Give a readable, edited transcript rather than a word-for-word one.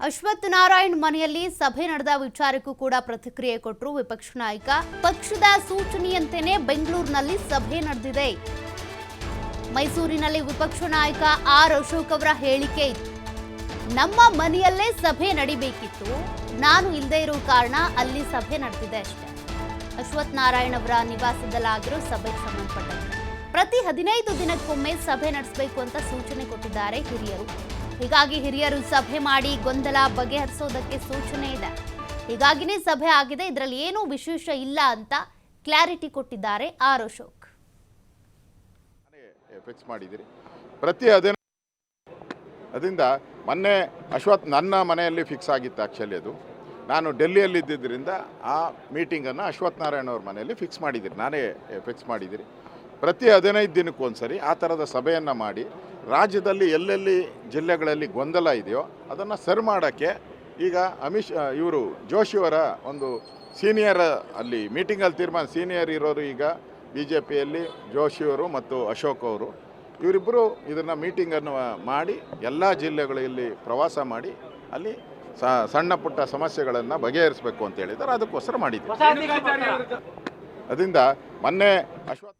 ಅಶ್ವಥ್ ನಾರಾಯಣ್ ಮನೆಯಲ್ಲಿ ಸಭೆ ನಡೆದ ವಿಚಾರಕ್ಕೂ ಕೂಡ ಪ್ರತಿಕ್ರಿಯೆ ಕೊಟ್ಟರು ವಿಪಕ್ಷ ನಾಯಕ. ಪಕ್ಷದ ಸೂಚನೆಯಂತೆಯೇ ಬೆಂಗಳೂರಿನಲ್ಲಿ ಸಭೆ ನಡೆದಿದೆ. ಮೈಸೂರಿನಲ್ಲಿ ವಿಪಕ್ಷ ನಾಯಕ ಆರ್ ಅಶೋಕ್ ಅವರ ಹೇಳಿಕೆ ಇತ್ತು, ನಮ್ಮ ಮನೆಯಲ್ಲೇ ಸಭೆ ನಡಿಬೇಕಿತ್ತು, ನಾನು ಇಲ್ಲದೆ ಇರೋ ಕಾರಣ ಅಲ್ಲಿ ಸಭೆ ನಡೆದಿದೆ ಅಷ್ಟೇ. ಅಶ್ವಥ್ ನಾರಾಯಣ್ ಅವರ ನಿವಾಸದಲ್ಲಾಗಿರೋ ಸಭೆಗೆ ಸಂಬಂಧಪಟ್ಟಂತೆ ಪ್ರತಿ 15 ದಿನಕ್ಕೊಮ್ಮೆ ಸಭೆ ನಡೆಸಬೇಕು ಅಂತ ಸೂಚನೆ ಕೊಟ್ಟಿದ್ದಾರೆ ಹಿರಿಯರು. ಹೀಗಾಗಿ ಹಿರಿಯರು ಸಭೆ ಮಾಡಿ ಗೊಂದಲ ಬಗೆಹರಿಸೋದಕ್ಕೆ ಸೂಚನೆ ಇದೆ. ಹೀಗಾಗಿನೇ ಸಭೆ ಆಗಿದೆ, ಇದರಲ್ಲಿ ಏನೂ ವಿಶೇಷ ಇಲ್ಲ ಅಂತ ಕ್ಲಾರಿಟಿ ಕೊಟ್ಟಿದ್ದಾರೆ ಆರ್ ಅಶೋಕ್. ಫಿಕ್ಸ್ ಮಾಡಿದಿರಿ ಪ್ರತಿ ಅದರಿಂದ ಮೊನ್ನೆ ಅಶ್ವಥ್ ನನ್ನ ಮನೆಯಲ್ಲಿ ಫಿಕ್ಸ್ ಆಗಿತ್ತು. ಆ್ಯಕ್ಚುಲಿ ಅದು ನಾನು ಡೆಲ್ಲಿಯಲ್ಲಿ ಇದ್ದಿದ್ದರಿಂದ ಆ ಮೀಟಿಂಗನ್ನು ಅಶ್ವಥ್ ನಾರಾಯಣ್ ಅವ್ರ ಮನೆಯಲ್ಲಿ ಫಿಕ್ಸ್ ಮಾಡಿದ್ದೀರಿ, ನಾನೇ ಫಿಕ್ಸ್ ಮಾಡಿದ್ದೀರಿ. ಪ್ರತಿ 15 ದಿನಕ್ಕೊಂದ್ಸರಿ ಆ ಥರದ ಸಭೆಯನ್ನು ಮಾಡಿ ರಾಜ್ಯದಲ್ಲಿ ಎಲ್ಲೆಲ್ಲಿ ಜಿಲ್ಲೆಗಳಲ್ಲಿ ಗೊಂದಲ ಇದೆಯೋ ಅದನ್ನು ಸರಿ ಮಾಡೋಕ್ಕೆ ಈಗ ಇವರು ಜೋಶಿಯವರ ಒಂದು ಸೀನಿಯರ್ ಅಲ್ಲಿ ಮೀಟಿಂಗಲ್ಲಿ ತೀರ್ಮಾನ, ಸೀನಿಯರ್ ಇರೋರು ಈಗ BJPಯಲ್ಲಿ ಜೋಶಿಯವರು ಮತ್ತು ಅಶೋಕ್ ಅವರು, ಇವರಿಬ್ಬರು ಇದನ್ನು ಮೀಟಿಂಗನ್ನು ಮಾಡಿ ಎಲ್ಲ ಜಿಲ್ಲೆಗಳಲ್ಲಿ ಪ್ರವಾಸ ಮಾಡಿ ಅಲ್ಲಿ ಸಣ್ಣ ಪುಟ್ಟ ಸಮಸ್ಯೆಗಳನ್ನು ಬಗೆಹರಿಸಬೇಕು ಅಂತ ಹೇಳಿದ್ದಾರೆ. ಅದಕ್ಕೋಸ್ಕರ ಮಾಡಿದ್ದೀವಿ. ಅದರಿಂದ ಮೊನ್ನೆ ಅಶ್ವಥ್